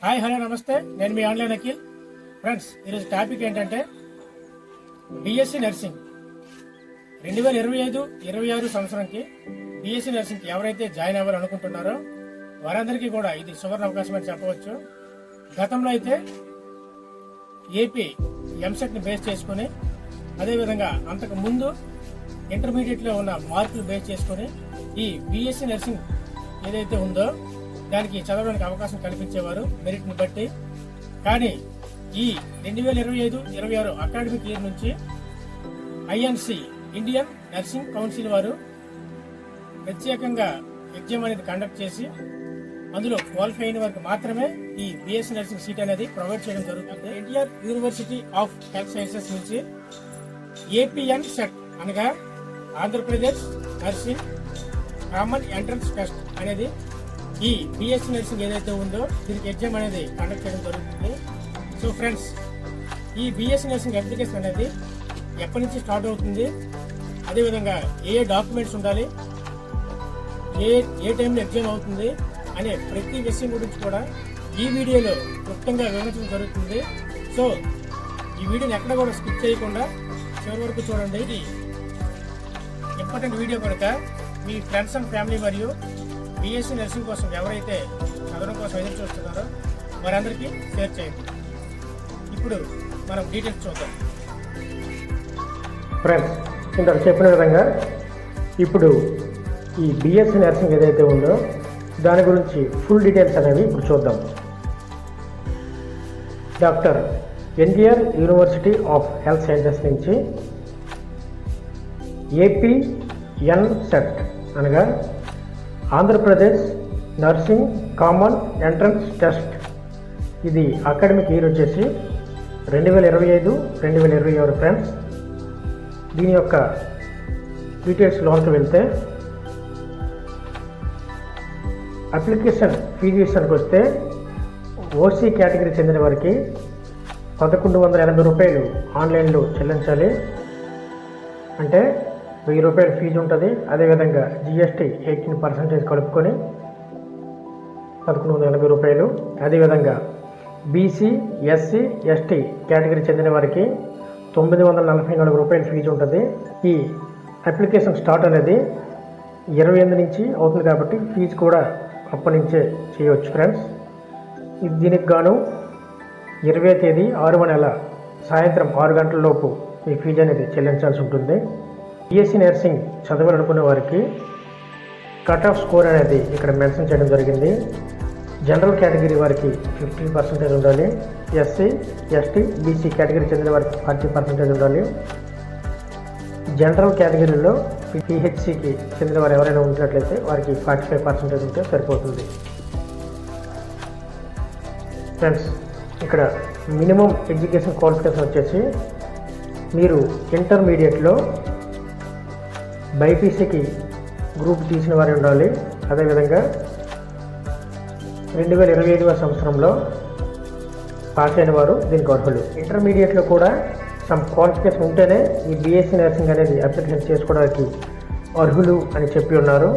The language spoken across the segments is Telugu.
హాయ్ హలో నమస్తే, నేను మీ ఆన్లైన్ అఖిల్. ఫ్రెండ్స్, ఈరోజు టాపిక్ ఏంటంటే బిఎస్సి నర్సింగ్ 2025-26 సంవత్సరంకి బిఎస్సి నర్సింగ్కి ఎవరైతే జాయిన్ అవ్వాలనుకుంటున్నారో వారందరికీ కూడా ఇది సువర్ణ అవకాశం అని చెప్పవచ్చు. గతంలో అయితే ఏపీ ఎంసెట్ ని బేస్ చేసుకుని, అదేవిధంగా అంతకు ముందు ఇంటర్మీడియట్ లో ఉన్న మార్కులు బేస్ చేసుకుని ఈ బిఎస్సి నర్సింగ్ ఏదైతే ఉందో దానికి చదవడానికి అవకాశం కల్పించేవారు మెరిట్ ని బట్టి. కానీ ఈ 2025-26 అకాడమిక్ ఇయర్ నుంచి ఐఎన్సి ఇండియన్ నర్సింగ్ కౌన్సిల్ వారు ప్రత్యేకంగా ఎగ్జామ్ అనేది కండక్ట్ చేసి అందులో క్వాలిఫై అయిన వారికి మాత్రమే ఈ బిఎస్సి నర్సింగ్ సీట్ అనేది ప్రొవైడ్ చేయడం జరుగుతుంది. NTR university of health sciences నుంచి ఏపీఎన్ సెట్ అనగా Andhra Pradesh nursing common entrance test అనేది ఈ బిఎస్సి నర్సింగ్ ఏదైతే ఉందో దీనికి ఎగ్జామ్ అనేది కండక్ట్ చేయడం జరుగుతుంది. సో ఫ్రెండ్స్, ఈ బిఎస్సి నర్సింగ్ అప్లికేషన్ అనేది ఎప్పటి నుంచి స్టార్ట్ అవుతుంది, అదేవిధంగా ఏ డాక్యుమెంట్స్ ఉండాలి, ఏ టైంలో ఎగ్జామ్ అవుతుంది అనే ప్రతి విషయం గురించి కూడా ఈ వీడియోలో క్లుప్తంగా వివరించడం జరుగుతుంది. సో ఈ వీడియోని ఎక్కడ కూడా స్కిప్ చేయకుండా చివరి వరకు చూడండి. ఇది ఇంపార్టెంట్ వీడియో కనుక మీ ఫ్రెండ్స్ అండ్ ఫ్యామిలీ మరియు బిఎస్సి నర్సింగ్ కోసం ఎవరైతే చదవడం కోసం ఎదురు చూస్తున్నారో వారందరికీ షేర్ చేయండి. ఇప్పుడు మనం డీటెయిల్స్ చూద్దాం. ఫ్రెండ్స్, ఇంత చెప్పిన విధంగా ఇప్పుడు ఈ బిఎస్సి నర్సింగ్ ఏదైతే ఉందో దాని గురించి ఫుల్ డీటెయిల్స్ అనేవి ఇప్పుడు చూద్దాం. Doctor NTR university of health sciences నుంచి ఏపీఎన్ సెట్ అనగా Andhra Pradesh nursing common entrance test, ఇది అకాడమిక్ ఇయర్ వచ్చేసి 2025-2026 ఫ్రెండ్స్. దీని యొక్క డీటెయిల్స్ లోనికి వెళ్తే అప్లికేషన్ ఫీజు విషయానికి వస్తే ఓసీ కేటగిరీ చెందిన వారికి 1180 రూపాయలు ఆన్లైన్లో చెల్లించాలి. అంటే 1000 రూపాయలు ఫీజు ఉంటుంది. అదేవిధంగా జిఎస్టీ 18% కలుపుకొని 1180 రూపాయలు. అదేవిధంగా బీసీ, ఎస్సీ, ఎస్టీ కేటగిరీ చెందిన వారికి 944 రూపాయలు ఫీజు ఉంటుంది. ఈ అప్లికేషన్ స్టార్ట్ అనేది 28 నుంచి అవుతుంది కాబట్టి ఫీజు కూడా అప్పటి నుంచే చేయవచ్చు ఫ్రెండ్స్. దీనికి గాను 20వ తేదీ 6వ నెల సాయంత్రం 6 గంటల లోపు ఈ ఫీజు అనేది చెల్లించాల్సి ఉంటుంది. బిఎస్సి నర్సింగ్ చదవాలనుకునే వారికి కట్ ఆఫ్ స్కోర్ అనేది ఇక్కడ మెన్షన్ చేయడం జరిగింది. జనరల్ కేటగిరీ వారికి 15% ఉండాలి. ఎస్సీ, ఎస్టీ, బీసీ కేటగిరీ చెందిన వారికి 40% ఉండాలి. జనరల్ కేటగిరీలో పిహెచ్సికి చెందిన వారు ఎవరైనా ఉంచినట్లయితే వారికి 45% ఉంటే సరిపోతుంది. ఫ్రెండ్స్, ఇక్కడ మినిమం ఎడ్యుకేషన్ క్వాలిఫికేషన్ వచ్చేసి మీరు ఇంటర్మీడియట్లో బైపీసీకి గ్రూప్ తీసిన వారు ఉండాలి. అదేవిధంగా 2025వ సంవత్సరంలో పాస్ అయిన వారు దీనికి అర్హులు. ఇంటర్మీడియట్లో కూడా సమ్ క్వాలిఫికేషన్ ఉంటేనే ఈ బిఎస్సి నర్సింగ్ అనేది అప్లికేషన్ చేసుకోవడానికి అర్హులు అని చెప్పి ఉన్నారు.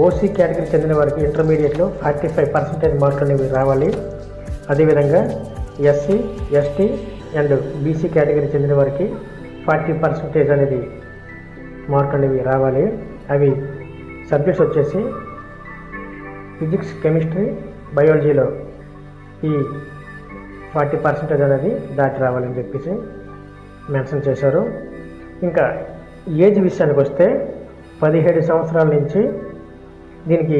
ఓసీ కేటగిరీ చెందిన వారికి ఇంటర్మీడియట్లో 45% మార్కులు అనేవి రావాలి. అదేవిధంగా SC, ST and BC category చెందిన వారికి 40% అనేది మార్కులు అనేవి రావాలి. అవి సబ్జెక్ట్స్ వచ్చేసి ఫిజిక్స్, కెమిస్ట్రీ, బయాలజీలో ఈ 40% అనేది దాటి రావాలని చెప్పేసి మెన్షన్ చేశారు. ఇంకా ఏజ్ విషయానికి వస్తే 17 సంవత్సరాల నుంచి దీనికి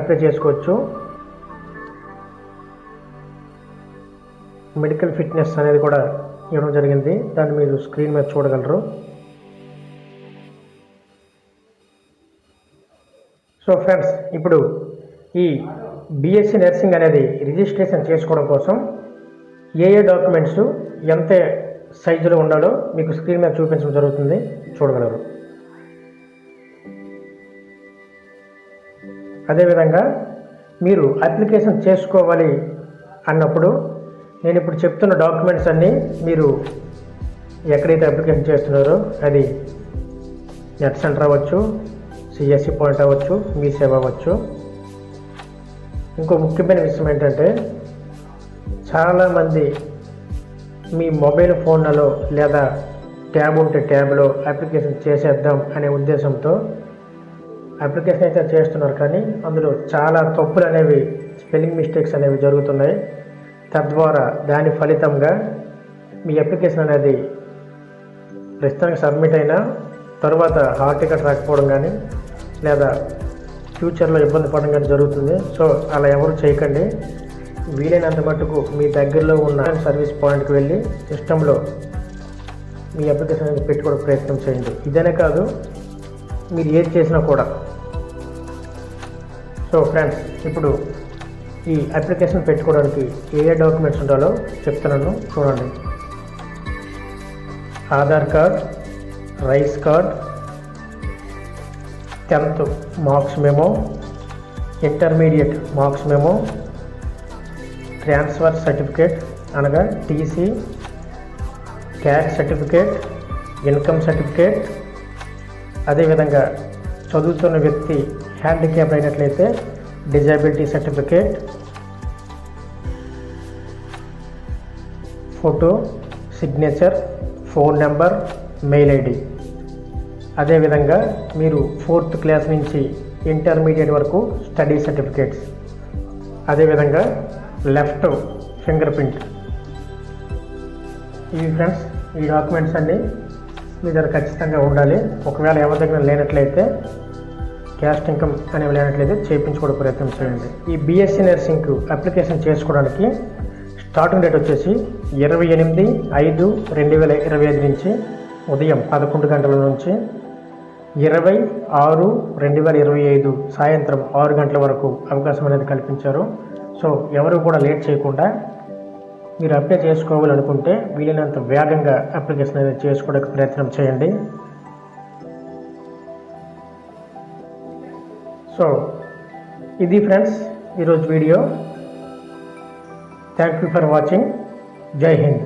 అప్లై చేసుకోవచ్చు. మెడికల్ ఫిట్నెస్ అనేది కూడా ఇవ్వడం జరిగింది. దాన్ని మీరు స్క్రీన్ మీద చూడగలరు. సో ఫ్రెండ్స్, ఇప్పుడు ఈ బిఎస్సి నర్సింగ్ అనేది రిజిస్ట్రేషన్ చేసుకోవడం కోసం ఏ డాక్యుమెంట్స్ ఎంత సైజులో ఉండాలో మీకు స్క్రీన్ మీద చూపించడం జరుగుతుంది, చూడగలరు. అదేవిధంగా మీరు అప్లికేషన్ చేసుకోవాలి అన్నప్పుడు నేను ఇప్పుడు చెప్తున్న డాక్యుమెంట్స్ అన్నీ మీరు ఎక్కడైతే అప్లికేషన్ చేస్తున్నారో అది నెట్ సెంటర్ అవ్వచ్చు, సిఎస్సి పాయింట్ అవ్వచ్చు, మీ సేవ అవ్వచ్చు, ఇంకో ముఖ్యమైన విషయం ఏంటంటే చాలామంది మీ మొబైల్ ఫోన్లలో లేదా ట్యాబ్ ఉంటే ట్యాబ్లో అప్లికేషన్ చేసేద్దాం అనే ఉద్దేశంతో అప్లికేషన్ అయితే చేస్తున్నారు, కానీ అందులో చాలా తప్పులు అనేవి, స్పెల్లింగ్ మిస్టేక్స్ అనేవి జరుగుతున్నాయి. తద్వారా దాని ఫలితంగా మీ అప్లికేషన్ అనేది ప్రస్తుతానికి సబ్మిట్ అయినా తర్వాత హాల్ టికెట్ రాకపోవడం కానీ లేదా ఫ్యూచర్లో ఇబ్బంది పడడం కానీ జరుగుతుంది. సో అలా ఎవరు చేయకండి. వీలైనంత మట్టుకు మీ దగ్గరలో ఉన్న సర్వీస్ పాయింట్కి వెళ్ళి సిస్టంలో మీ అప్లికేషన్ అనేది పెట్టుకోవడం ప్రయత్నం చేయండి. ఇదనే కాదు, మీరు ఏది చేసినా కూడా. సో ఫ్రెండ్స్, ఇప్పుడు ఈ అప్లికేషన్ పెట్టుకోవడానికి ఏ డాక్యుమెంట్స్ ఉండాలో చెప్తున్నాను, చూడండి. Aadhaar card, rice card, 10th marks memo, intermediate marks memo, transfer certificate అనగా TC, caste certificate, income certificate, అదేవిధంగా చదువుతున్న వ్యక్తి హ్యాండిక్యాప్ అయినట్లయితే disability certificate, photo, signature, phone number, mail ID. అదేవిధంగా మీరు 4th క్లాస్ నుంచి ఇంటర్మీడియట్ వరకు స్టడీ సర్టిఫికేట్స్, అదేవిధంగా లెఫ్ట్ ఫింగర్ ప్రింట్. ఇవి ఫ్రెండ్స్, ఈ డాక్యుమెంట్స్ అన్నీ మీ దగ్గర ఖచ్చితంగా ఉండాలి. ఒకవేళ ఎవరి దగ్గర లేనట్లయితే, క్యాస్ట్ ఇన్కమ్ అనేవి లేనట్లయితే చేయించుకోవడం ప్రయత్నం చేయండి. ఈ బీఎస్సీ నర్సింగ్ అప్లికేషన్ చేసుకోవడానికి స్టార్టింగ్ డేట్ వచ్చేసి 28/5/2025 నుంచి ఉదయం 11 గంటల నుంచి 20/6/2025 సాయంత్రం 6 గంటల వరకు అవకాశం అనేది కల్పించారు. సో ఎవరు కూడా లేట్ చేయకుండా మీరు అప్లై చేసుకోవాలనుకుంటే వీలైనంత వేగంగా అప్లికేషన్ అనేది చేసుకోవడానికి ప్రయత్నం చేయండి. సో ఇది ఫ్రెండ్స్ ఈరోజు video. Thank you for watching. జై హింద్.